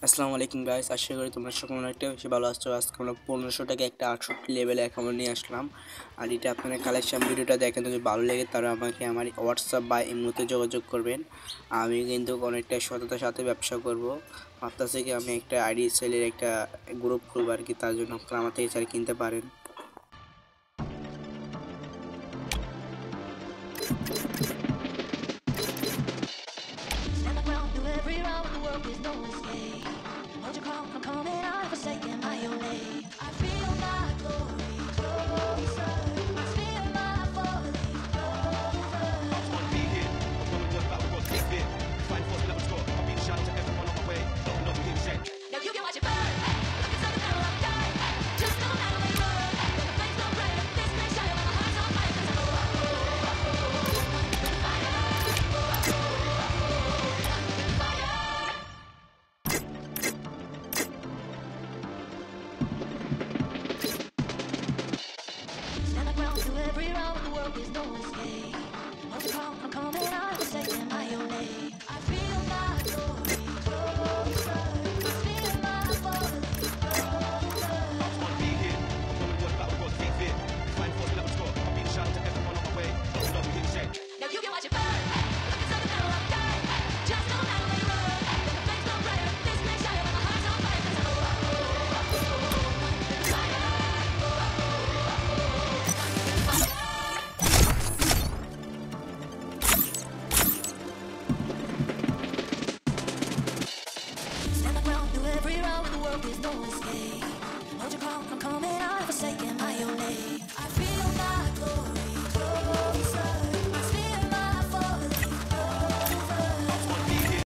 আসসালামু আলাইকুম গাইস, আশা করি তোমরা সকলে অনেকটা বেশি ভালো আছো। আজকে আমরা 1500 টাকা একটা 68 লেভেলে অ্যাকাউন্ট নিয়ে আসলাম। আর এটা আপনারা কালেকশন ভিডিওটা দেখেন, যদি ভালো লাগে তারা আমাকে আমার হোয়াটসঅ্যাপ বা ইমোতে যোগাযোগ করবেন। আমি কিন্তু অনেকটা সততার সাথে ব্যবসা করব। ভাবতেছি কি আমি একটা আইডি সেলের একটা গ্রুপ খুলব আর কি, তার জন্য আপনারা আমার থেকে চাইলে কিনতে পারেন। Stand the ground, do every round, the world is no escape. Hold your crown, I'm coming out of a second.